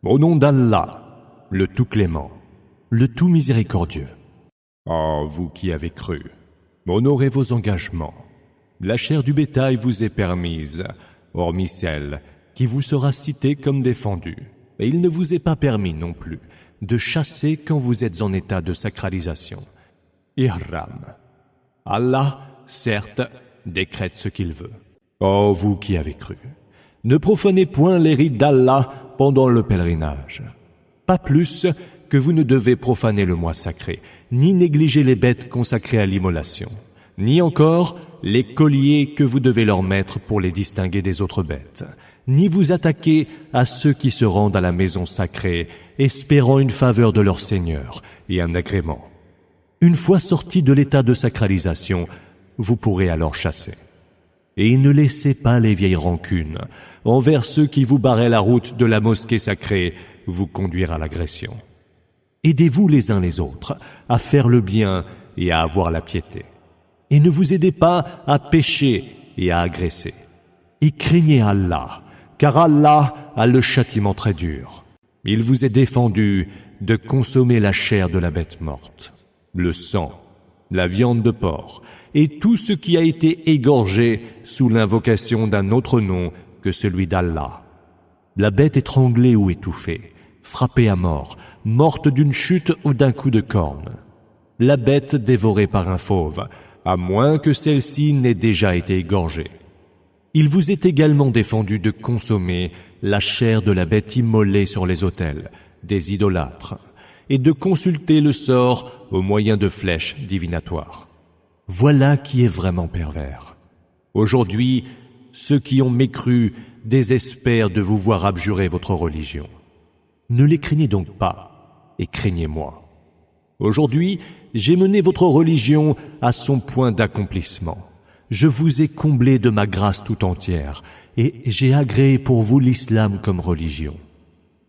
Au nom d'Allah, le tout clément, le tout miséricordieux. Oh, vous qui avez cru, honorez vos engagements. La chair du bétail vous est permise, hormis celle qui vous sera citée comme défendue. Et il ne vous est pas permis non plus de chasser quand vous êtes en état de sacralisation. Ihram. Allah, certes, décrète ce qu'il veut. Oh, vous qui avez cru, ne profanez point les rites d'Allah pendant le pèlerinage. Pas plus que vous ne devez profaner le mois sacré, ni négliger les bêtes consacrées à l'immolation, ni encore les colliers que vous devez leur mettre pour les distinguer des autres bêtes, ni vous attaquer à ceux qui se rendent à la maison sacrée, espérant une faveur de leur Seigneur et un agrément. Une fois sortis de l'état de sacralisation, vous pourrez alors chasser. Et ne laissez pas les vieilles rancunes envers ceux qui vous barraient la route de la mosquée sacrée vous conduire à l'agression. Aidez-vous les uns les autres à faire le bien et à avoir la piété. Et ne vous aidez pas à pécher et à agresser. Et craignez Allah, car Allah a le châtiment très dur. Il vous est défendu de consommer la chair de la bête morte, le sang, la viande de porc, et tout ce qui a été égorgé sous l'invocation d'un autre nom que celui d'Allah. La bête étranglée ou étouffée, frappée à mort, morte d'une chute ou d'un coup de corne. La bête dévorée par un fauve, à moins que celle-ci n'ait déjà été égorgée. Il vous est également défendu de consommer la chair de la bête immolée sur les autels des idolâtres et de consulter le sort au moyen de flèches divinatoires. Voilà qui est vraiment pervers. Aujourd'hui, ceux qui ont mécru désespèrent de vous voir abjurer votre religion. Ne les craignez donc pas, et craignez-moi. Aujourd'hui, j'ai mené votre religion à son point d'accomplissement. Je vous ai comblé de ma grâce tout entière, et j'ai agréé pour vous l'islam comme religion.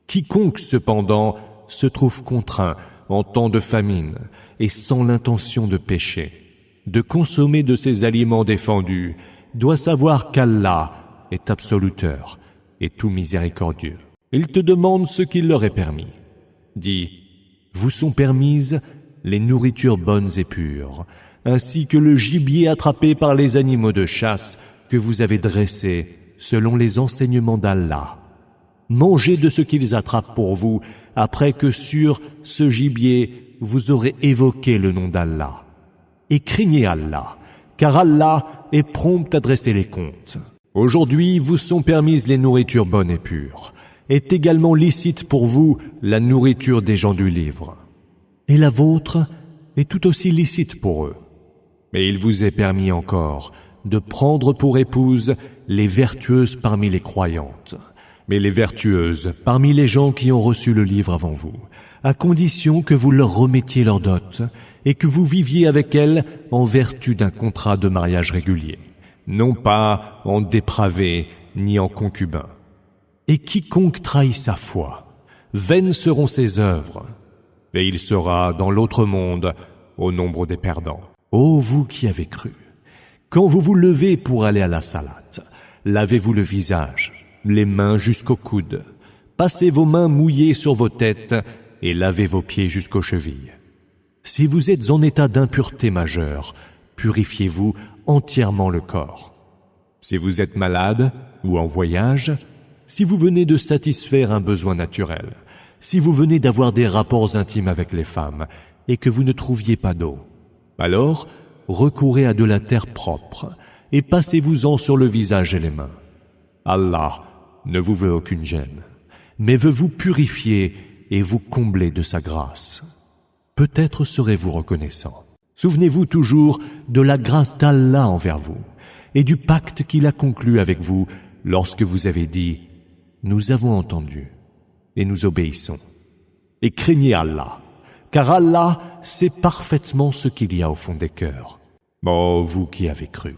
Quiconque, cependant, se trouve contraint en temps de famine et sans l'intention de pécher, de consommer de ces aliments défendus, doit savoir qu'Allah est absoluteur et tout miséricordieux. Il te demande ce qu'il leur est permis. Dis, vous sont permises les nourritures bonnes et pures, ainsi que le gibier attrapé par les animaux de chasse que vous avez dressés selon les enseignements d'Allah. Mangez de ce qu'ils attrapent pour vous, après que sur ce gibier vous aurez évoqué le nom d'Allah. Et craignez Allah, car Allah est prompt à dresser les comptes. Aujourd'hui vous sont permises les nourritures bonnes et pures. Est également licite pour vous la nourriture des gens du livre. Et la vôtre est tout aussi licite pour eux. Mais il vous est permis encore de prendre pour épouses les vertueuses parmi les croyantes, mais les vertueuses parmi les gens qui ont reçu le livre avant vous, à condition que vous leur remettiez leur dot et que vous viviez avec elles en vertu d'un contrat de mariage régulier, non pas en dépravé ni en concubin. Et quiconque trahit sa foi, vaines seront ses œuvres, et il sera dans l'autre monde au nombre des perdants. Ô vous qui avez cru, quand vous vous levez pour aller à la salate, lavez-vous le visage, les mains jusqu'aux coudes, passez vos mains mouillées sur vos têtes et lavez vos pieds jusqu'aux chevilles. Si vous êtes en état d'impureté majeure, purifiez-vous entièrement le corps. Si vous êtes malade ou en voyage, si vous venez de satisfaire un besoin naturel, si vous venez d'avoir des rapports intimes avec les femmes et que vous ne trouviez pas d'eau, alors recourez à de la terre propre et passez-vous-en sur le visage et les mains. Allah ne vous veut aucune gêne, mais veut vous purifier et vous combler de sa grâce. Peut-être serez-vous reconnaissant. Souvenez-vous toujours de la grâce d'Allah envers vous et du pacte qu'il a conclu avec vous lorsque vous avez dit « Nous avons entendu et nous obéissons ». Et craignez Allah, car Allah sait parfaitement ce qu'il y a au fond des cœurs. Oh, vous qui avez cru,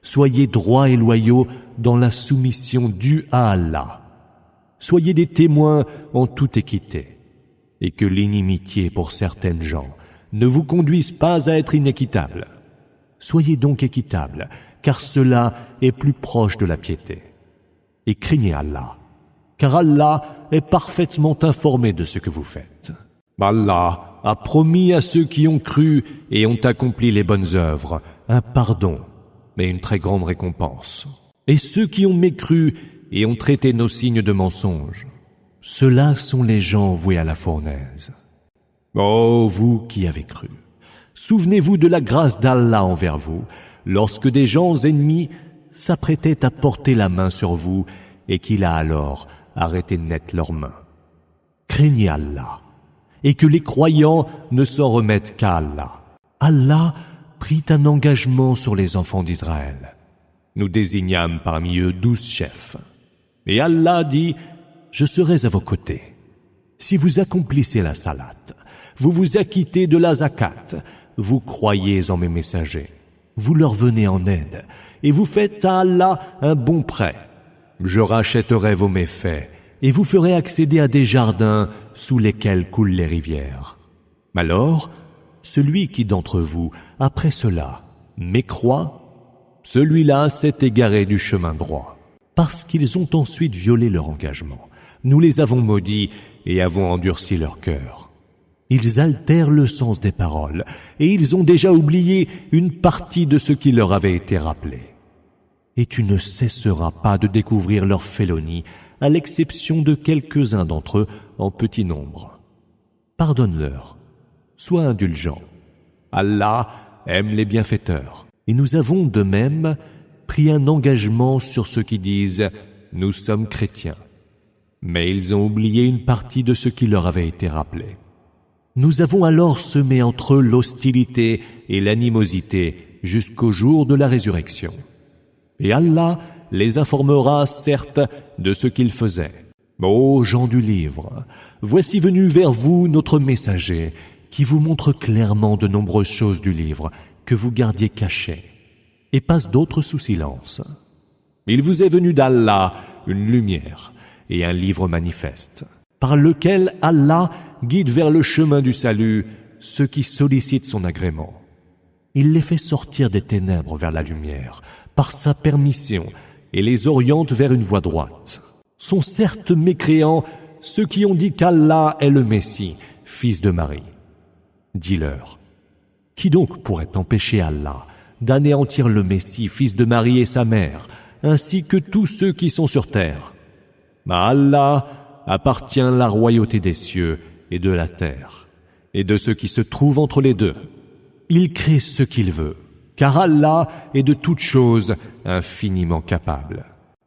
soyez droits et loyaux dans la soumission due à Allah. Soyez des témoins en toute équité, et que l'inimitié pour certaines gens ne vous conduise pas à être inéquitable. Soyez donc équitables, car cela est plus proche de la piété. Et craignez Allah, car Allah est parfaitement informé de ce que vous faites. Allah a promis à ceux qui ont cru et ont accompli les bonnes œuvres un pardon et une très grande récompense. Et ceux qui ont mécru et ont traité nos signes de mensonges, ceux-là sont les gens voués à la fournaise. Ô vous qui avez cru, souvenez-vous de la grâce d'Allah envers vous, lorsque des gens ennemis s'apprêtaient à porter la main sur vous et qu'il a alors arrêté net leurs mains. Craignez Allah, et que les croyants ne s'en remettent qu'à Allah. Allah prit un engagement sur les enfants d'Israël. Nous désignâmes parmi eux 12 chefs. Et Allah dit, je serai à vos côtés. Si vous accomplissez la salat, vous vous acquittez de la zakat, vous croyez en mes messagers, vous leur venez en aide, et vous faites à Allah un bon prêt. Je rachèterai vos méfaits, et vous ferai accéder à des jardins sous lesquels coulent les rivières. Alors, celui qui d'entre vous, après cela, mécroit, celui-là s'est égaré du chemin droit, parce qu'ils ont ensuite violé leur engagement. Nous les avons maudits et avons endurci leur cœur. Ils altèrent le sens des paroles, et ils ont déjà oublié une partie de ce qui leur avait été rappelé. Et tu ne cesseras pas de découvrir leur félonie, à l'exception de quelques-uns d'entre eux en petit nombre. Pardonne-leur, sois indulgent. Allah aime les bienfaiteurs. Et nous avons de même pris un engagement sur ceux qui disent « Nous sommes chrétiens ». Mais ils ont oublié une partie de ce qui leur avait été rappelé. Nous avons alors semé entre eux l'hostilité et l'animosité jusqu'au jour de la résurrection. Et Allah les informera certes de ce qu'ils faisaient. Ô gens du livre, voici venu vers vous notre messager, qui vous montre clairement de nombreuses choses du livre que vous gardiez cachées, et passe d'autres sous silence. Il vous est venu d'Allah une lumière et un livre manifeste, par lequel Allah guide vers le chemin du salut ceux qui sollicitent son agrément. Il les fait sortir des ténèbres vers la lumière, par sa permission, et les oriente vers une voie droite. Sont certes mécréants ceux qui ont dit qu'Allah est le Messie, fils de Marie. Dis-leur, qui donc pourrait empêcher Allah d'anéantir le Messie, fils de Marie et sa mère, ainsi que tous ceux qui sont sur terre? À Allah appartient la royauté des cieux et de la terre, et de ce qui se trouve entre les deux. Il crée ce qu'il veut, car Allah est de toutes choses infiniment capable.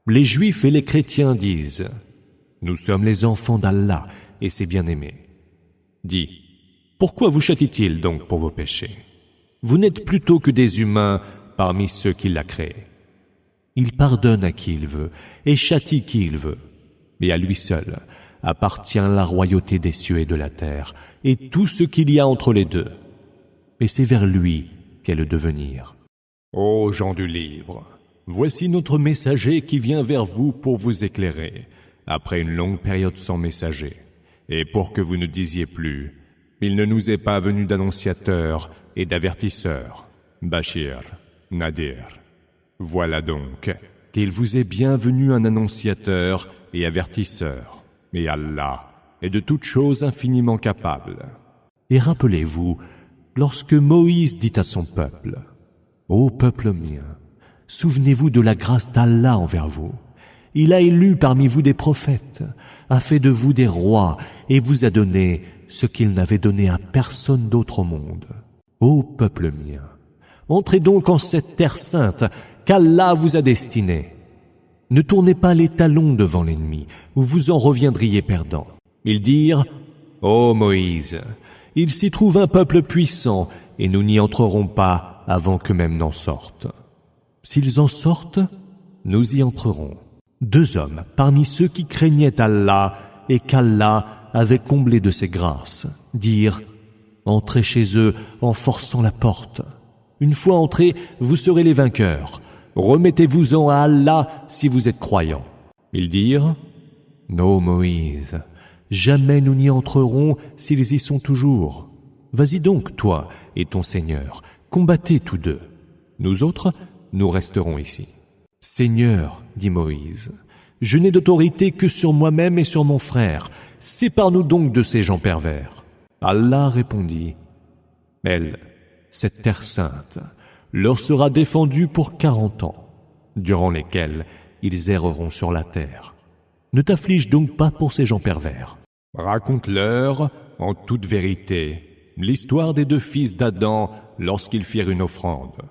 Les Juifs et les chrétiens disent « Nous sommes les enfants d'Allah et ses bien-aimés ». Dis, pourquoi vous châtie-t-il donc pour vos péchés? Vous n'êtes plutôt que des humains parmi ceux qu'il a créés. Il pardonne à qui il veut et châtie qui il veut. Et à lui seul appartient la royauté des cieux et de la terre et tout ce qu'il y a entre les deux. Et c'est vers lui qu'est le devenir. Ô gens du livre, voici notre messager qui vient vers vous pour vous éclairer, après une longue période sans messager, et pour que vous ne disiez plus, il ne nous est pas venu d'annonciateur et d'avertisseur, Bashir, Nadir. Voilà donc qu'il vous est bien venu un annonciateur et avertisseur, et Allah est de toutes choses infiniment capable. Et rappelez-vous, lorsque Moïse dit à son peuple, « Ô peuple mien, souvenez-vous de la grâce d'Allah envers vous. Il a élu parmi vous des prophètes, a fait de vous des rois et vous a donné ce qu'il n'avait donné à personne d'autre au monde. Ô peuple mien, entrez donc en cette terre sainte qu'Allah vous a destinée. Ne tournez pas les talons devant l'ennemi, ou vous en reviendriez perdant. » Ils dirent, « Ô Moïse, il s'y trouve un peuple puissant, et nous n'y entrerons pas avant qu'eux-mêmes n'en sortent. S'ils en sortent, nous y entrerons. » 2 hommes parmi ceux qui craignaient Allah et qu'Allah avait comblé de ses grâces dirent, « Entrez chez eux en forçant la porte. Une fois entrés, vous serez les vainqueurs. Remettez-vous-en à Allah si vous êtes croyants. » Ils dirent, « Non, Moïse, jamais nous n'y entrerons s'ils y sont toujours. Vas-y donc, toi et ton Seigneur, combattez tous deux. Nous autres, nous resterons ici. » « Seigneur, dit Moïse, Je n'ai d'autorité que sur moi-même et sur mon frère. Sépare-nous donc de ces gens pervers. » Allah répondit, « Elle, cette terre sainte, leur sera défendue pour 40 ans, durant lesquels ils erreront sur la terre. Ne t'afflige donc pas pour ces gens pervers. Raconte-leur, en toute vérité, l'histoire des 2 fils d'Adam lorsqu'ils firent une offrande.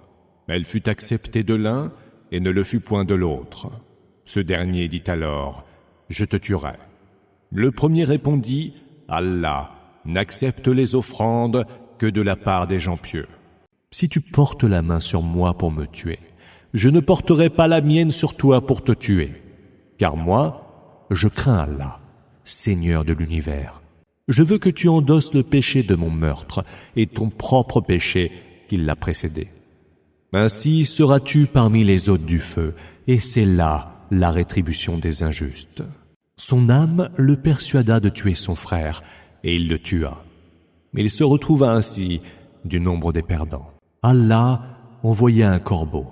Elle fut acceptée de l'un et ne le fut point de l'autre. Ce dernier dit alors, « Je te tuerai. » Le premier répondit, « Allah n'accepte les offrandes que de la part des gens pieux. Si tu portes la main sur moi pour me tuer, je ne porterai pas la mienne sur toi pour te tuer. Car moi, je crains Allah, Seigneur de l'univers. Je veux que tu endosses le péché de mon meurtre et ton propre péché qui l'a précédé. Ainsi seras-tu parmi les hôtes du feu, et c'est là la rétribution des injustes. » Son âme le persuada de tuer son frère, et il le tua. Il se retrouva ainsi du nombre des perdants. Allah envoya un corbeau,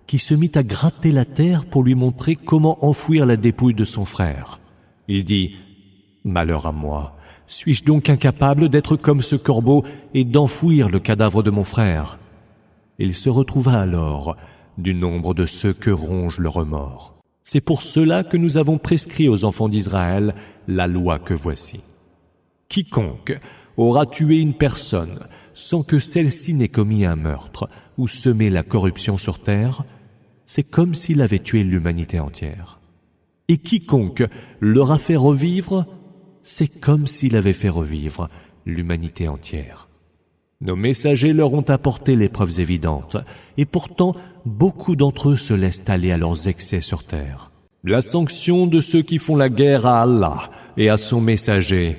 qui se mit à gratter la terre pour lui montrer comment enfouir la dépouille de son frère. Il dit, « Malheur à moi, suis-je donc incapable d'être comme ce corbeau et d'enfouir le cadavre de mon frère ?» Il se retrouva alors du nombre de ceux que ronge le remords. C'est pour cela que nous avons prescrit aux enfants d'Israël la loi que voici. Quiconque aura tué une personne sans que celle-ci n'ait commis un meurtre ou semé la corruption sur terre, c'est comme s'il avait tué l'humanité entière. Et quiconque leur a fait revivre, c'est comme s'il avait fait revivre l'humanité entière. Nos messagers leur ont apporté les preuves évidentes, et pourtant beaucoup d'entre eux se laissent aller à leurs excès sur terre. La sanction de ceux qui font la guerre à Allah et à son messager,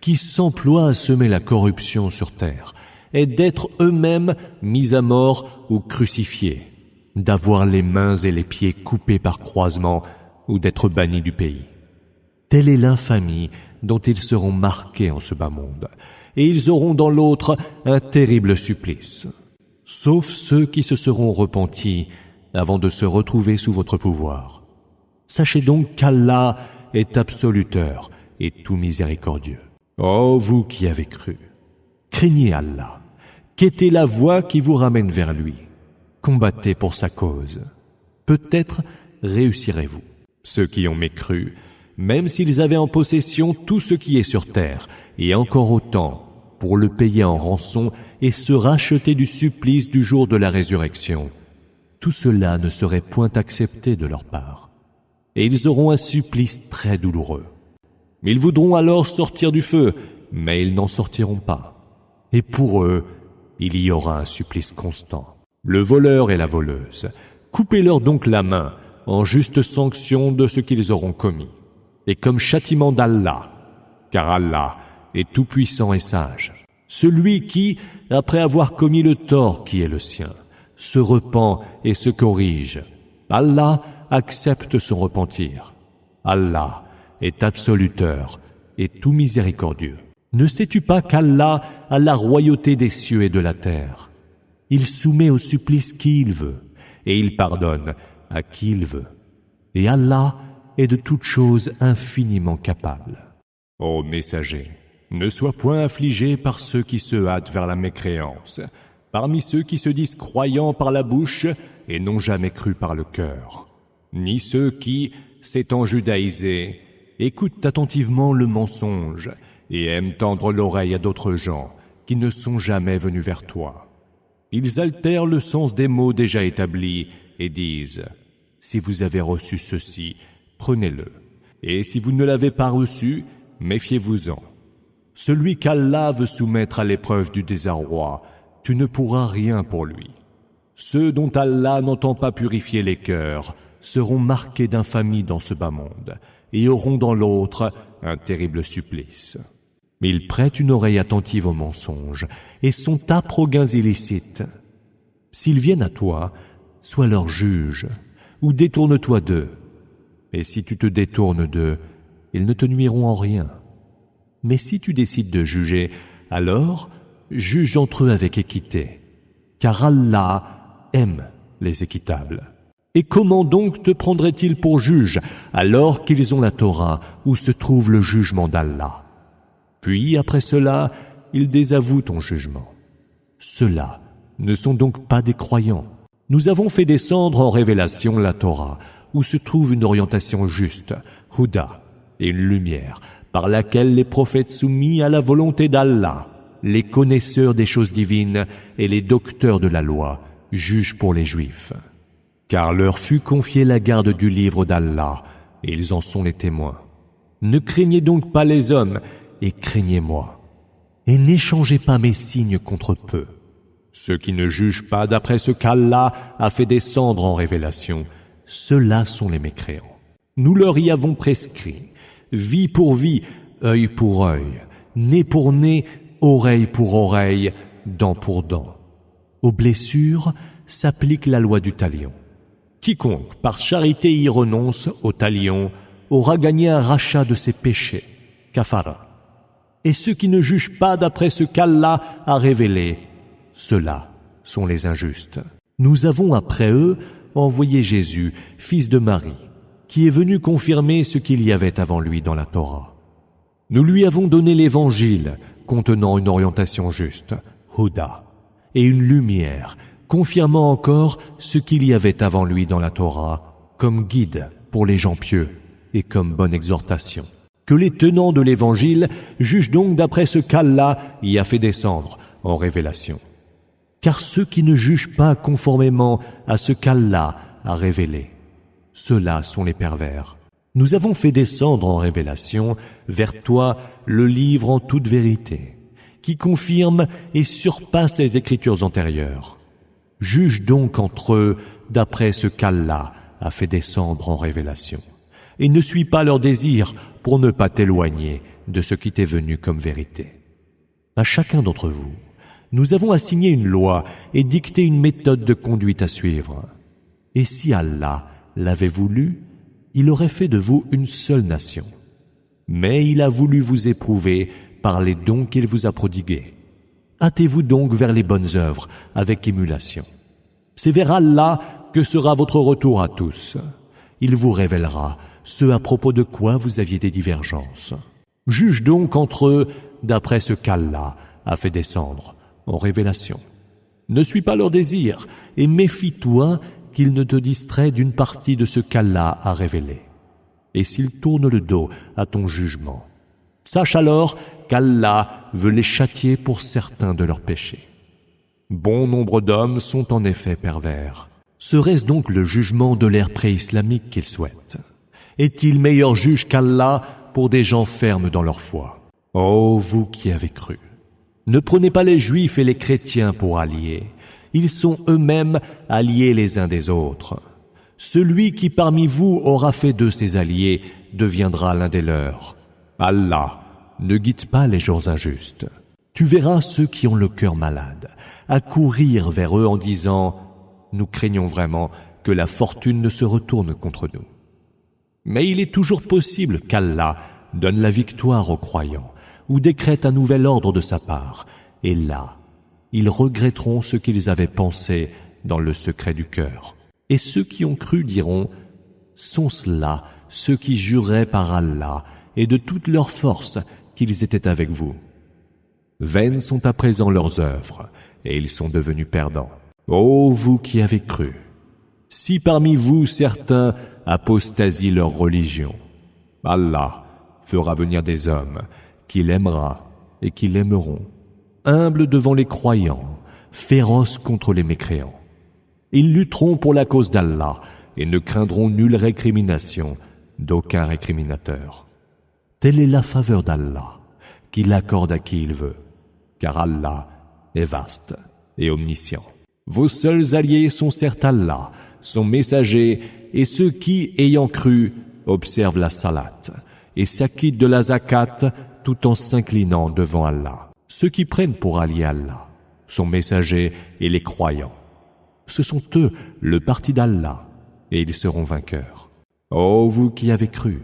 qui s'emploient à semer la corruption sur terre, est d'être eux-mêmes mis à mort ou crucifiés, d'avoir les mains et les pieds coupés par croisement ou d'être bannis du pays. Telle est l'infamie dont ils seront marqués en ce bas monde, et ils auront dans l'autre un terrible supplice, sauf ceux qui se seront repentis avant de se retrouver sous votre pouvoir. Sachez donc qu'Allah est absoluteur et tout miséricordieux. Ô vous qui avez cru, craignez Allah, quêtez la voie qui vous ramène vers lui, combattez pour sa cause. Peut-être réussirez-vous. Ceux qui ont mécru, même s'ils avaient en possession tout ce qui est sur terre, et encore autant, pour le payer en rançon et se racheter du supplice du jour de la résurrection, tout cela ne serait point accepté de leur part. Et ils auront un supplice très douloureux. Ils voudront alors sortir du feu, mais ils n'en sortiront pas. Et pour eux, il y aura un supplice constant. Le voleur et la voleuse, coupez-leur donc la main en juste sanction de ce qu'ils auront commis, et comme châtiment d'Allah, car Allah est tout-puissant et sage. Celui qui, après avoir commis le tort qui est le sien, se repent et se corrige, Allah accepte son repentir. Allah est absoluteur et tout miséricordieux. Ne sais-tu pas qu'Allah a la royauté des cieux et de la terre? Il soumet au supplice qui il veut, et il pardonne à qui il veut. Et Allah est de toutes choses infiniment capable. Ô messager, ne sois point affligé par ceux qui se hâtent vers la mécréance, parmi ceux qui se disent croyants par la bouche et n'ont jamais cru par le cœur, ni ceux qui, s'étant judaïsés, écoutent attentivement le mensonge et aiment tendre l'oreille à d'autres gens qui ne sont jamais venus vers toi. Ils altèrent le sens des mots déjà établis et disent « Si vous avez reçu ceci, prenez-le, et si vous ne l'avez pas reçu, méfiez-vous-en. Celui qu'Allah veut soumettre à l'épreuve du désarroi, tu ne pourras rien pour lui. Ceux dont Allah n'entend pas purifier les cœurs seront marqués d'infamie dans ce bas monde et auront dans l'autre un terrible supplice. Ils prêtent une oreille attentive aux mensonges et sont âpres aux gains illicites. S'ils viennent à toi, sois leur juge ou détourne-toi d'eux. Et si tu te détournes d'eux, ils ne te nuiront en rien. Mais si tu décides de juger, alors juge entre eux avec équité, car Allah aime les équitables. Et comment donc te prendraient-ils pour juge alors qu'ils ont la Torah où se trouve le jugement d'Allah? Puis après cela, ils désavouent ton jugement. Ceux-là ne sont donc pas des croyants. Nous avons fait descendre en révélation la Torah où se trouve une orientation juste, Huda, et une lumière par laquelle les prophètes soumis à la volonté d'Allah, les connaisseurs des choses divines et les docteurs de la loi, jugent pour les Juifs. Car leur fut confiée la garde du livre d'Allah, et ils en sont les témoins. Ne craignez donc pas les hommes, et craignez-moi. Et n'échangez pas mes signes contre peu. Ceux qui ne jugent pas d'après ce qu'Allah a fait descendre en révélation, ceux-là sont les mécréants. Nous leur y avons prescrit, vie pour vie, œil pour œil, nez pour nez, oreille pour oreille, dent pour dent. Aux blessures s'applique la loi du talion. Quiconque par charité y renonce au talion aura gagné un rachat de ses péchés, kafara. Et ceux qui ne jugent pas d'après ce qu'Allah a révélé, ceux-là sont les injustes. Nous avons après eux envoyé Jésus, fils de Marie, qui est venu confirmer ce qu'il y avait avant lui dans la Torah. Nous lui avons donné l'Évangile contenant une orientation juste, Huda, et une lumière, confirmant encore ce qu'il y avait avant lui dans la Torah, comme guide pour les gens pieux et comme bonne exhortation. Que les tenants de l'Évangile jugent donc d'après ce qu'Allah y a fait descendre en révélation. Car ceux qui ne jugent pas conformément à ce qu'Allah a révélé, ceux-là sont les pervers. Nous avons fait descendre en révélation vers toi le livre en toute vérité, qui confirme et surpasse les écritures antérieures. Juge donc entre eux d'après ce qu'Allah a fait descendre en révélation, et ne suis pas leurs désirs pour ne pas t'éloigner de ce qui t'est venu comme vérité. À chacun d'entre vous, nous avons assigné une loi et dicté une méthode de conduite à suivre. Et si Allah l'avait voulu, il aurait fait de vous une seule nation. Mais il a voulu vous éprouver par les dons qu'il vous a prodigués. Hâtez-vous donc vers les bonnes œuvres avec émulation. C'est vers Allah que sera votre retour à tous. Il vous révélera ce à propos de quoi vous aviez des divergences. Juge donc entre eux d'après ce qu'Allah a fait descendre en révélation. Ne suis pas leurs désirs et méfie-toi qu'ils ne te distraient d'une partie de ce qu'Allah a révélé. Et s'ils tournent le dos à ton jugement, sache alors qu'Allah veut les châtier pour certains de leurs péchés. Bon nombre d'hommes sont en effet pervers. Serait-ce donc le jugement de l'ère pré-islamique qu'ils souhaitent? Est-il meilleur juge qu'Allah pour des gens fermes dans leur foi? Ô vous qui avez cru, ne prenez pas les Juifs et les chrétiens pour alliés. Ils sont eux-mêmes alliés les uns des autres. Celui qui parmi vous aura fait d'eux ses alliés deviendra l'un des leurs. Allah ne guide pas les gens injustes. Tu verras ceux qui ont le cœur malade accourir vers eux en disant « Nous craignons vraiment que la fortune ne se retourne contre nous. » Mais il est toujours possible qu'Allah donne la victoire aux croyants ou décrète un nouvel ordre de sa part, et là, ils regretteront ce qu'ils avaient pensé dans le secret du cœur. Et ceux qui ont cru diront, sont-ce là ceux qui juraient par Allah et de toute leur force qu'ils étaient avec vous? Vaines sont à présent leurs œuvres, et ils sont devenus perdants. Ô vous qui avez cru, si parmi vous certains apostasient leur religion, Allah fera venir des hommes qu'il aimera et qui l'aimeront, humbles devant les croyants, féroces contre les mécréants. Ils lutteront pour la cause d'Allah et ne craindront nulle récrimination d'aucun récriminateur. Telle est la faveur d'Allah, qu'il accorde à qui il veut, car Allah est vaste et omniscient. Vos seuls alliés sont certes Allah, son messager, et ceux qui, ayant cru, observent la salat et s'acquittent de la zakat tout en s'inclinant devant Allah. Ceux qui prennent pour alliés Allah, son messager et les croyants, ce sont eux le parti d'Allah, et ils seront vainqueurs. Ô vous qui avez cru,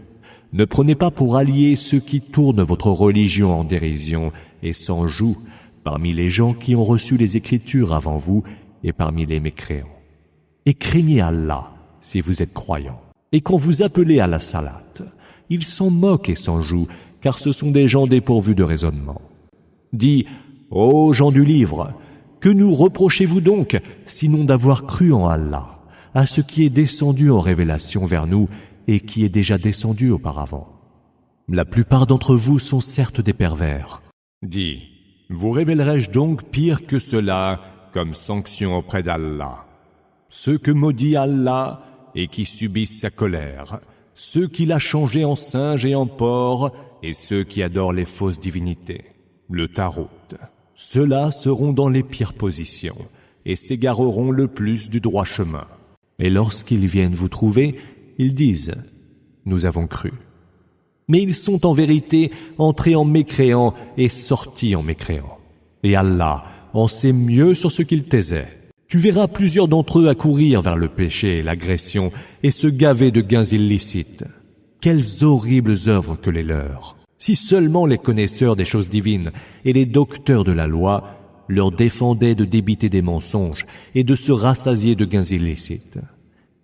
ne prenez pas pour alliés ceux qui tournent votre religion en dérision et s'en jouent parmi les gens qui ont reçu les Écritures avant vous et parmi les mécréants. Et craignez Allah si vous êtes croyants. Et quand vous appelez à la salate, ils s'en moquent et s'en jouent, car ce sont des gens dépourvus de raisonnement. Dis, ô gens du livre, que nous reprochez-vous donc, sinon d'avoir cru en Allah, à ce qui est descendu en révélation vers nous et qui est déjà descendu auparavant? La plupart d'entre vous sont certes des pervers. Dis, vous révélerai-je donc pire que cela comme sanction auprès d'Allah? Ceux que maudit Allah et qui subissent sa colère, ceux qu'il a changés en singes et en porcs, et ceux qui adorent les fausses divinités, le tarot. Ceux-là seront dans les pires positions et s'égareront le plus du droit chemin. Et lorsqu'ils viennent vous trouver, ils disent « Nous avons cru ». Mais ils sont en vérité entrés en mécréants et sortis en mécréants. Et Allah en sait mieux sur ce qu'ils taisaient. Tu verras plusieurs d'entre eux accourir vers le péché et l'agression et se gaver de gains illicites. Quelles horribles œuvres que les leurs! Si seulement les connaisseurs des choses divines et les docteurs de la loi leur défendaient de débiter des mensonges et de se rassasier de gains illicites.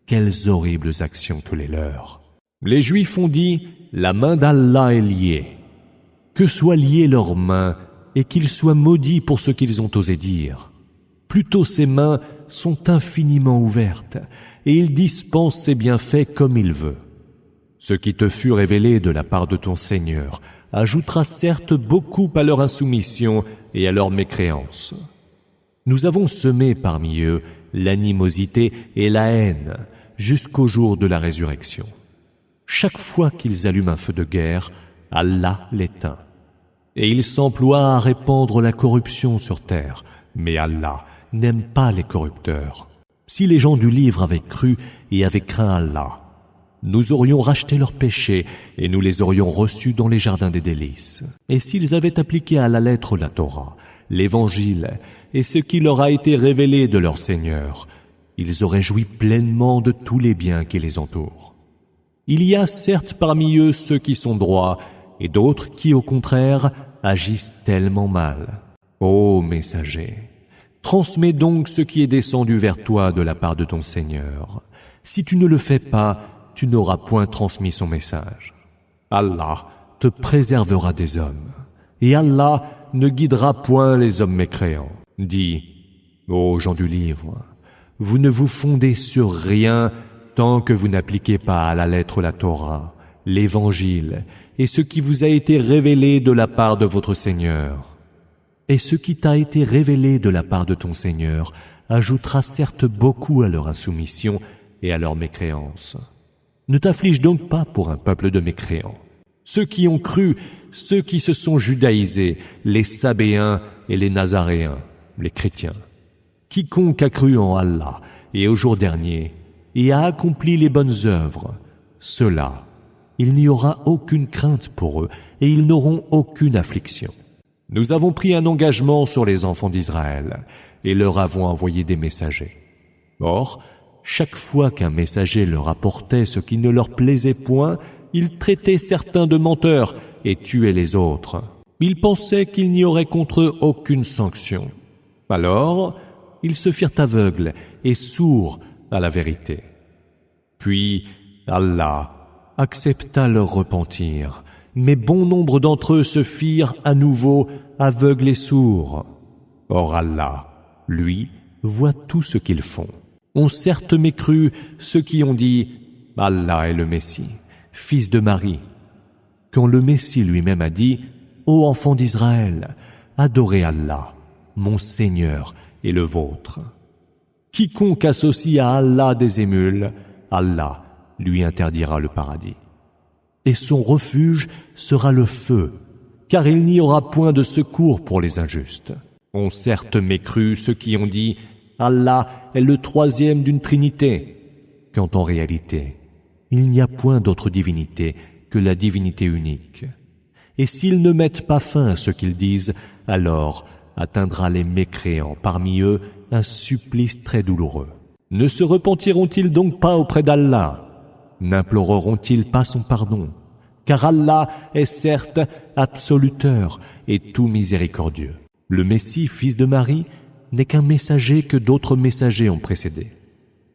Quelles horribles actions que les leurs! Les Juifs ont dit, la main d'Allah est liée. Que soient liées leurs mains et qu'ils soient maudits pour ce qu'ils ont osé dire. Plutôt ses mains sont infiniment ouvertes et il dispense ses bienfaits comme il veut. Ce qui te fut révélé de la part de ton Seigneur ajoutera certes beaucoup à leur insoumission et à leur mécréance. Nous avons semé parmi eux l'animosité et la haine jusqu'au jour de la résurrection. Chaque fois qu'ils allument un feu de guerre, Allah l'éteint. Et ils s'emploient à répandre la corruption sur terre, mais Allah n'aime pas les corrupteurs. Si les gens du livre avaient cru et avaient craint Allah, nous aurions racheté leurs péchés et nous les aurions reçus dans les jardins des délices. Et s'ils avaient appliqué à la lettre la Torah, l'Évangile et ce qui leur a été révélé de leur Seigneur, ils auraient joui pleinement de tous les biens qui les entourent. Il y a certes parmi eux ceux qui sont droits et d'autres qui, au contraire, agissent tellement mal. Ô messager, transmets donc ce qui est descendu vers toi de la part de ton Seigneur. Si tu ne le fais pas, tu n'auras point transmis son message. Allah te préservera des hommes, et Allah ne guidera point les hommes mécréants. Dis, ô gens du livre, vous ne vous fondez sur rien tant que vous n'appliquez pas à la lettre la Torah, l'Évangile et ce qui vous a été révélé de la part de votre Seigneur. Et ce qui t'a été révélé de la part de ton Seigneur ajoutera certes beaucoup à leur insoumission et à leur mécréance. Ne t'afflige donc pas pour un peuple de mécréants. Ceux qui ont cru, ceux qui se sont judaïsés, les Sabéens et les Nazaréens, les chrétiens. Quiconque a cru en Allah et au jour dernier et a accompli les bonnes œuvres, ceux-là, il n'y aura aucune crainte pour eux et ils n'auront aucune affliction. Nous avons pris un engagement sur les enfants d'Israël et leur avons envoyé des messagers. Or, chaque fois qu'un messager leur apportait ce qui ne leur plaisait point, ils traitaient certains de menteurs et tuaient les autres. Ils pensaient qu'il n'y aurait contre eux aucune sanction. Alors, ils se firent aveugles et sourds à la vérité. Puis, Allah accepta leur repentir, mais bon nombre d'entre eux se firent à nouveau aveugles et sourds. Or Allah, lui, voit tout ce qu'ils font. Ont certes mécru ceux qui ont dit « Allah est le Messie, fils de Marie ». Quand le Messie lui-même a dit « Ô enfants d'Israël, adorez Allah, mon Seigneur et le vôtre. Quiconque associe à Allah des émules, Allah lui interdira le paradis. Et son refuge sera le feu, car il n'y aura point de secours pour les injustes. Ont certes mécru ceux qui ont dit « Allah est le troisième d'une trinité », quand en réalité, il n'y a point d'autre divinité que la divinité unique. Et s'ils ne mettent pas fin à ce qu'ils disent, alors atteindra les mécréants parmi eux un supplice très douloureux. Ne se repentiront-ils donc pas auprès d'Allah? N'imploreront-ils pas son pardon? Car Allah est certes absoluteur et tout miséricordieux. Le Messie, fils de Marie, n'est qu'un messager que d'autres messagers ont précédé.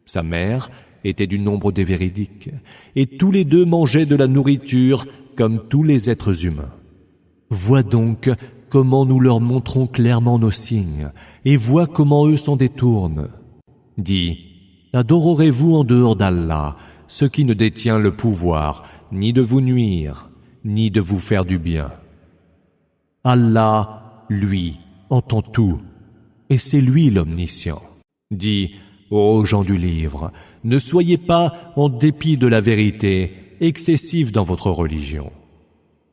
Sa mère était du nombre des véridiques, et tous les deux mangeaient de la nourriture comme tous les êtres humains. Vois donc comment nous leur montrons clairement nos signes, et vois comment eux s'en détournent. Dis, adorerez-vous en dehors d'Allah ce qui ne détient le pouvoir ni de vous nuire, ni de vous faire du bien. Allah, lui, entend tout, et c'est lui l'omniscient. Dis, ô gens du livre, ne soyez pas, en dépit de la vérité, excessifs dans votre religion.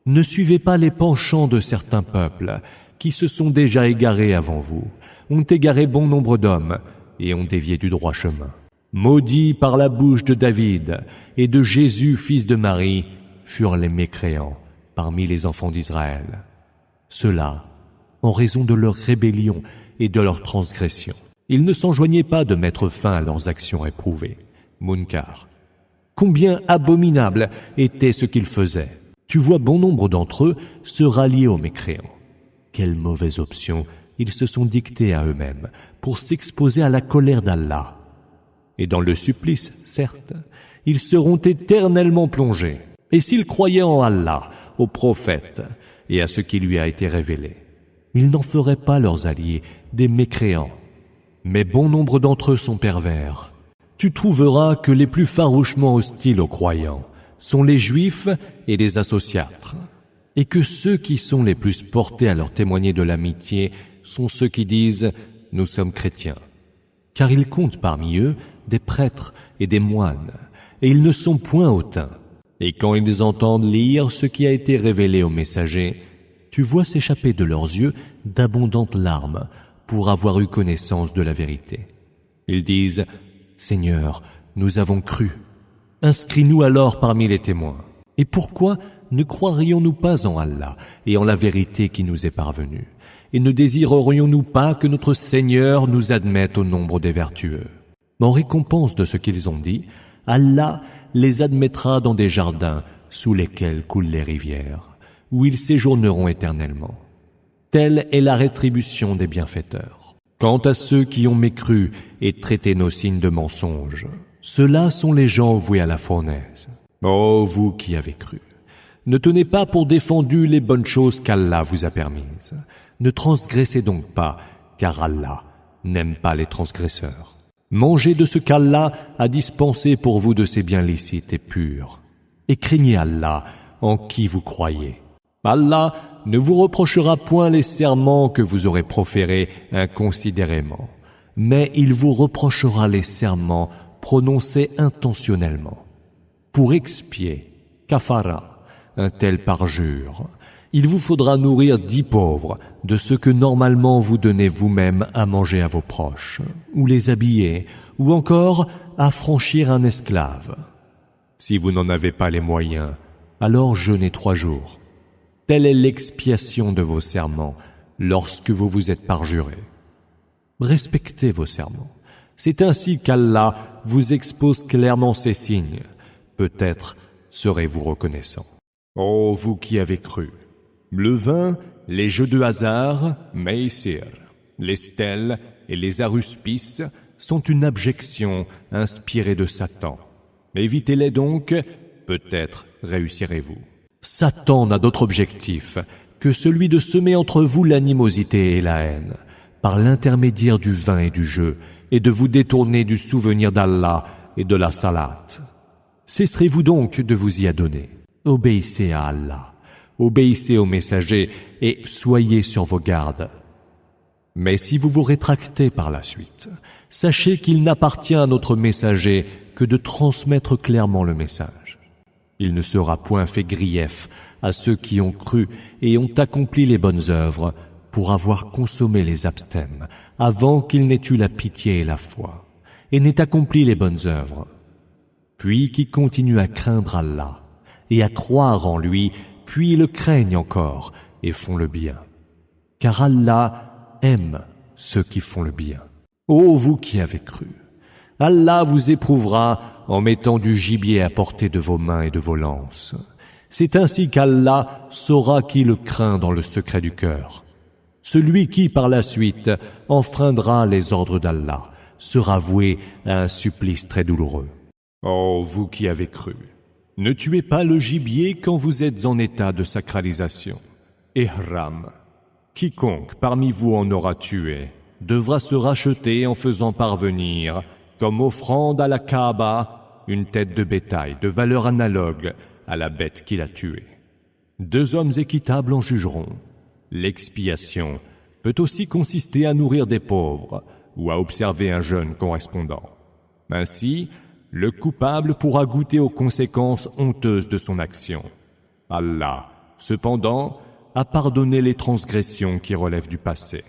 Ne suivez pas les penchants de certains peuples qui se sont déjà égarés avant vous, ont égaré bon nombre d'hommes et ont dévié du droit chemin. Maudits par la bouche de David et de Jésus, fils de Marie, furent les mécréants parmi les enfants d'Israël. Ceux-là, en raison de leur rébellion et de leur transgression, ils ne s'enjoignaient pas de mettre fin à leurs actions réprouvées. Munkar. Combien abominable était ce qu'ils faisaient. Tu vois bon nombre d'entre eux se rallier aux mécréants. Quelle mauvaise option ils se sont dictés à eux-mêmes pour s'exposer à la colère d'Allah. Et dans le supplice, certes, ils seront éternellement plongés. Et s'ils croyaient en Allah, au prophète et à ce qui lui a été révélé, ils n'en feraient pas leurs alliés des mécréants. Mais bon nombre d'entre eux sont pervers. Tu trouveras que les plus farouchement hostiles aux croyants sont les juifs et les associatres, et que ceux qui sont les plus portés à leur témoigner de l'amitié sont ceux qui disent « Nous sommes chrétiens », car ils comptent parmi eux des prêtres et des moines, et ils ne sont point hautains. Et quand ils entendent lire ce qui a été révélé aux messagers, tu vois s'échapper de leurs yeux d'abondantes larmes pour avoir eu connaissance de la vérité. Ils disent « Seigneur, nous avons cru. Inscris-nous alors parmi les témoins. Et pourquoi ne croirions-nous pas en Allah et en la vérité qui nous est parvenue? Et ne désirerions-nous pas que notre Seigneur nous admette au nombre des vertueux? En récompense de ce qu'ils ont dit, Allah les admettra dans des jardins sous lesquels coulent les rivières, où ils séjourneront éternellement. Telle est la rétribution des bienfaiteurs. Quant à ceux qui ont mécru et traité nos signes de mensonges, ceux-là sont les gens voués à la fournaise. Ô vous qui avez cru, ne tenez pas pour défendu les bonnes choses qu'Allah vous a permises. Ne transgressez donc pas, car Allah n'aime pas les transgresseurs. Mangez de ce qu'Allah a dispensé pour vous de ses biens licites et purs. Et craignez Allah en qui vous croyez. Allah ne vous reprochera point les serments que vous aurez proférés inconsidérément, mais il vous reprochera les serments prononcés intentionnellement. Pour expier, kafara, un tel parjure, il vous faudra nourrir 10 pauvres de ce que normalement vous donnez vous-même à manger à vos proches, ou les habiller, ou encore affranchir un esclave. Si vous n'en avez pas les moyens, alors jeûnez 3 jours. Telle est l'expiation de vos serments lorsque vous vous êtes parjurés. Respectez vos serments. C'est ainsi qu'Allah vous expose clairement ses signes. Peut-être serez-vous reconnaissants. Ô vous qui avez cru! Le vin, les jeux de hasard, maïsir, les stèles et les aruspices sont une abjection inspirée de Satan. Évitez-les donc, peut-être réussirez-vous. Satan n'a d'autre objectif que celui de semer entre vous l'animosité et la haine, par l'intermédiaire du vin et du jeu, et de vous détourner du souvenir d'Allah et de la salat. Cesserez-vous donc de vous y adonner. Obéissez à Allah. Obéissez aux messagers et soyez sur vos gardes. Mais si vous vous rétractez par la suite, sachez qu'il n'appartient à notre messager que de transmettre clairement le message. Il ne sera point fait grief à ceux qui ont cru et ont accompli les bonnes œuvres pour avoir consommé les abstèmes avant qu'ils n'aient eu la pitié et la foi et n'aient accompli les bonnes œuvres. Puis qui continuent à craindre Allah et à croire en lui, puis le craignent encore et font le bien. Car Allah aime ceux qui font le bien. Ô vous qui avez cru, Allah vous éprouvera en mettant du gibier à portée de vos mains et de vos lances. C'est ainsi qu'Allah saura qui le craint dans le secret du cœur. Celui qui, par la suite, enfreindra les ordres d'Allah sera voué à un supplice très douloureux. Oh, vous qui avez cru, ne tuez pas le gibier quand vous êtes en état de sacralisation. Ihram. Quiconque parmi vous en aura tué devra se racheter en faisant parvenir, comme offrande à la Kaaba, une tête de bétail de valeur analogue à la bête qu'il a tuée. 2 hommes équitables en jugeront. L'expiation peut aussi consister à nourrir des pauvres ou à observer un jeûne correspondant. Ainsi, le coupable pourra goûter aux conséquences honteuses de son action. Allah, cependant, a pardonné les transgressions qui relèvent du passé.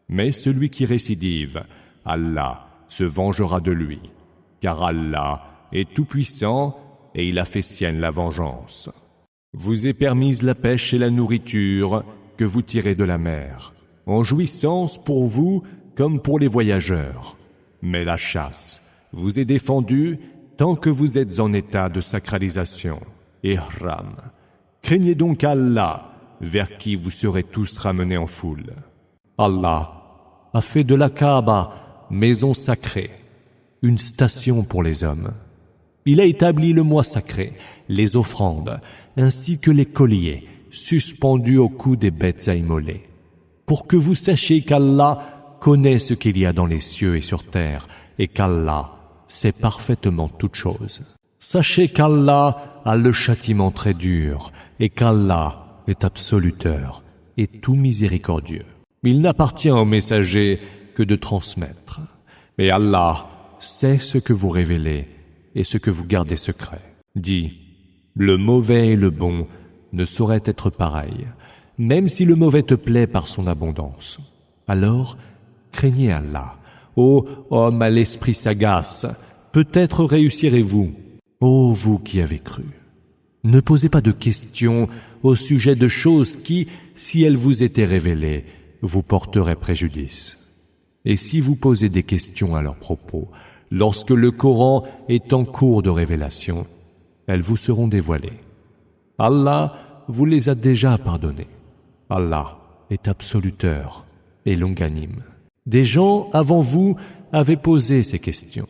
Mais celui qui récidive, Allah se vengera de lui, car Allah est tout-puissant et il a fait sienne la vengeance. Vous est permise la pêche et la nourriture que vous tirez de la mer, en jouissance pour vous comme pour les voyageurs. Mais la chasse vous est défendue tant que vous êtes en état de sacralisation. Ihram. Craignez donc Allah, vers qui vous serez tous ramenés en foule. Allah a fait de la Kaaba maison sacrée, une station pour les hommes. Il a établi le mois sacré, les offrandes, ainsi que les colliers suspendus au cou des bêtes à immoler, pour que vous sachiez qu'Allah connaît ce qu'il y a dans les cieux et sur terre, et qu'Allah sait parfaitement toutes choses. Sachez qu'Allah a le châtiment très dur, et qu'Allah est absoluteur et tout miséricordieux. Il n'appartient au messager que de transmettre, mais Allah sait ce que vous révélez et ce que vous gardez secret. Dis, le mauvais et le bon ne sauraient être pareils, même si le mauvais te plaît par son abondance. Alors, craignez Allah. Ô homme à l'esprit sagace, peut-être réussirez-vous. Ô vous qui avez cru, ne posez pas de questions au sujet de choses qui, si elles vous étaient révélées, vous porteraient préjudice. Et si vous posez des questions à leur propos, lorsque le Coran est en cours de révélation, elles vous seront dévoilées. Allah vous les a déjà pardonnées. Allah est absoluteur et longanime. Des gens avant vous avaient posé ces questions,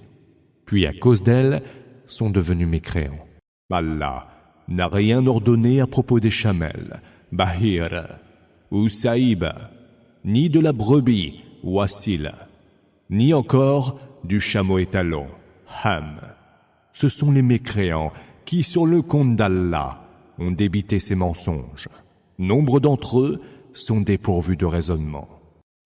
puis à cause d'elles, sont devenus mécréants. Allah n'a rien ordonné à propos des chamelles, Bahir ou Saïba, ni de la brebis, Wasila, ni encore du chameau étalon, Ham. Ce sont les mécréants qui, sur le compte d'Allah, ont débité ces mensonges. Nombre d'entre eux sont dépourvus de raisonnement.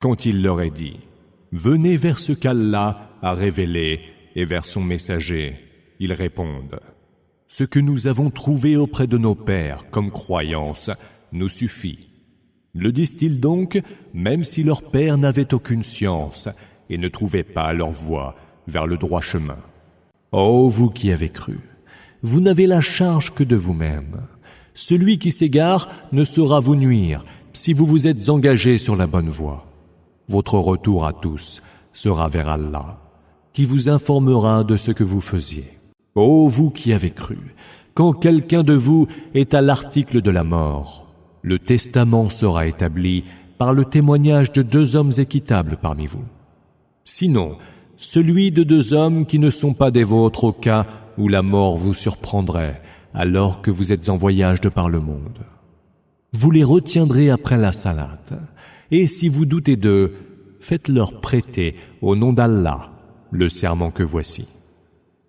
Quand il leur est dit « Venez vers ce qu'Allah a révélé et vers son messager », ils répondent « Ce que nous avons trouvé auprès de nos pères comme croyance nous suffit. » Le disent-ils donc, même si leurs pères n'avaient aucune science et ne trouvaient pas leur voie vers le droit chemin. Ô vous qui avez cru, vous n'avez la charge que de vous-même. Celui qui s'égare ne saura vous nuire si vous vous êtes engagé sur la bonne voie. Votre retour à tous sera vers Allah, qui vous informera de ce que vous faisiez. Ô vous qui avez cru, quand quelqu'un de vous est à l'article de la mort, le testament sera établi par le témoignage de 2 hommes équitables parmi vous. Sinon, celui de 2 hommes qui ne sont pas des vôtres au cas où la mort vous surprendrait alors que vous êtes en voyage de par le monde. Vous les retiendrez après la salate, et si vous doutez d'eux, faites-leur prêter au nom d'Allah le serment que voici.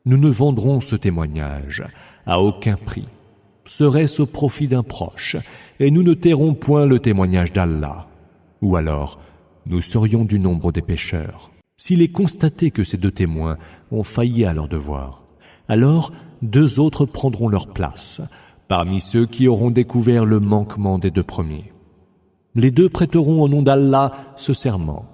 Nous ne vendrons ce témoignage à aucun prix. Serait-ce au profit d'un proche, et nous ne tairons point le témoignage d'Allah. Ou alors, nous serions du nombre des pécheurs. S'il est constaté que ces 2 témoins ont failli à leur devoir, alors 2 autres prendront leur place, parmi ceux qui auront découvert le manquement des 2 premiers. Les 2 prêteront au nom d'Allah ce serment.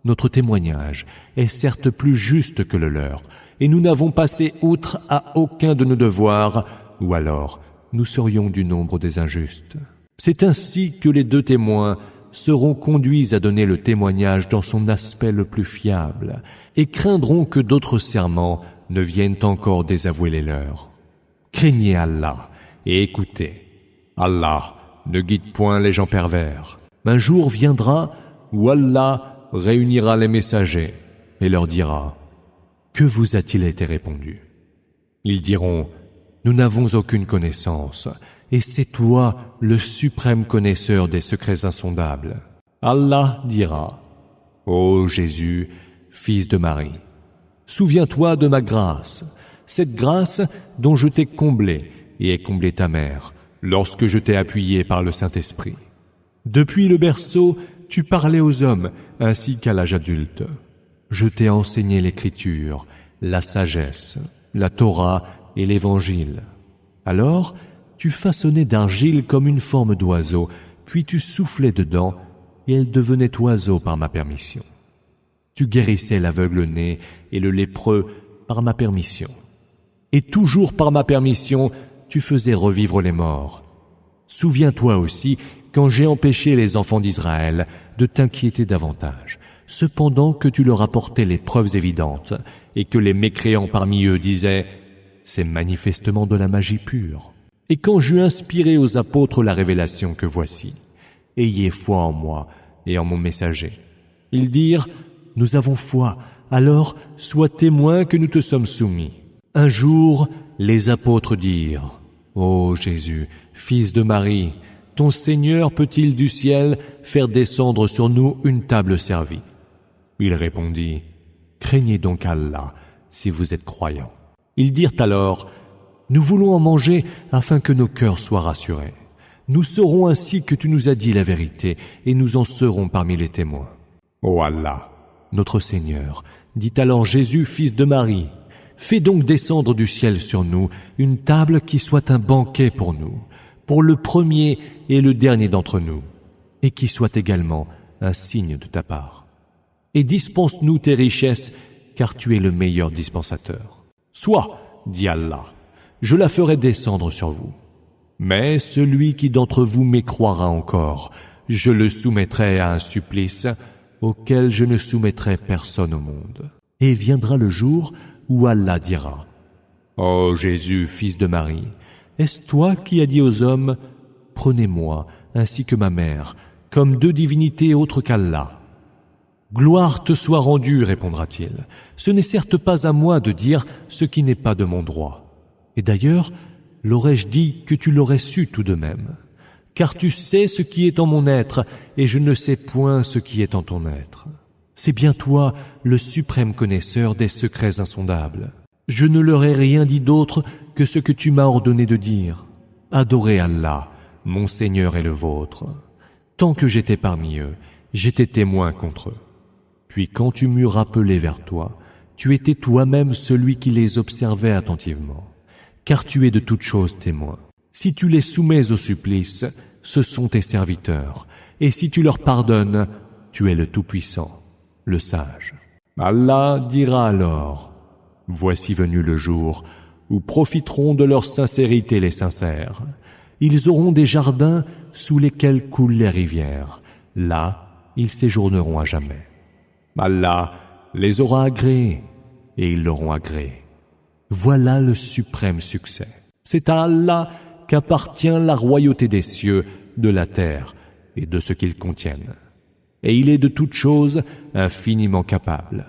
Notre témoignage est certes plus juste que le leur, et nous n'avons passé outre à aucun de nos devoirs, ou alors nous serions du nombre des injustes. C'est ainsi que les 2 témoins seront conduits à donner le témoignage dans son aspect le plus fiable, et craindront que d'autres serments ne viennent encore désavouer les leurs. Craignez Allah et écoutez. Allah ne guide point les gens pervers. Un jour viendra où Allah réunira les messagers et leur dira « Que vous a-t-il été répondu ?» Ils diront, nous n'avons aucune connaissance, et c'est toi le suprême connaisseur des secrets insondables. Allah dira, ô Jésus, fils de Marie, souviens-toi de ma grâce, cette grâce dont je t'ai comblé et ai comblé ta mère, lorsque je t'ai appuyé par le Saint-Esprit. Depuis le berceau, tu parlais aux hommes ainsi qu'à l'âge adulte. Je t'ai enseigné l'écriture, la sagesse, la Torah et l'Évangile. Alors, tu façonnais d'argile comme une forme d'oiseau, puis tu soufflais dedans, et elle devenait oiseau par ma permission. Tu guérissais l'aveugle-né et le lépreux par ma permission. Et toujours par ma permission, tu faisais revivre les morts. Souviens-toi aussi quand j'ai empêché les enfants d'Israël de t'inquiéter davantage, cependant que tu leur apportais les preuves évidentes, et que les mécréants parmi eux disaient « C'est manifestement de la magie pure ». Et quand j'eus inspiré aux apôtres la révélation que voici, « Ayez foi en moi et en mon messager », ils dirent « Nous avons foi, alors sois témoin que nous te sommes soumis ». Un jour, les apôtres dirent « Ô Jésus, fils de Marie, ton Seigneur peut-il du ciel faire descendre sur nous une table servie ?» Il répondit « Craignez donc Allah, si vous êtes croyants. » Ils dirent alors « Nous voulons en manger afin que nos cœurs soient rassurés. Nous saurons ainsi que tu nous as dit la vérité et nous en serons parmi les témoins. » Ô Allah, notre Seigneur, dit alors Jésus, fils de Marie, fais donc descendre du ciel sur nous une table qui soit un banquet pour nous, pour le premier et le dernier d'entre nous, et qui soit également un signe de ta part. Et dispense-nous tes richesses, car tu es le meilleur dispensateur. Soit, dit Allah, je la ferai descendre sur vous. Mais celui qui d'entre vous mécroira encore, je le soumettrai à un supplice auquel je ne soumettrai personne au monde. Et viendra le jour où Allah dira « Ô Jésus, fils de Marie, est-ce toi qui as dit aux hommes « Prenez-moi, ainsi que ma mère, comme deux divinités autres qu'Allah » Gloire te soit rendue, répondra-t-il. Ce n'est certes pas à moi de dire ce qui n'est pas de mon droit. Et d'ailleurs, l'aurais-je dit que tu l'aurais su tout de même. Car tu sais ce qui est en mon être, et je ne sais point ce qui est en ton être. C'est bien toi, le suprême connaisseur des secrets insondables. Je ne leur ai rien dit d'autre que ce que tu m'as ordonné de dire. Adorez Allah, mon Seigneur et le vôtre. Tant que j'étais parmi eux, j'étais témoin contre eux. Puis quand tu m'eus rappelé vers toi, tu étais toi-même celui qui les observait attentivement, car tu es de toutes choses témoin. Si tu les soumets au supplice, ce sont tes serviteurs, et si tu leur pardonnes, tu es le Tout-Puissant, le Sage. Allah dira alors, voici venu le jour où profiteront de leur sincérité les sincères. Ils auront des jardins sous lesquels coulent les rivières. Là, ils séjourneront à jamais. Allah les aura agréés et ils l'auront agréé. Voilà le suprême succès. C'est à Allah qu'appartient la royauté des cieux, de la terre et de ce qu'ils contiennent. Et il est de toutes choses infiniment capable.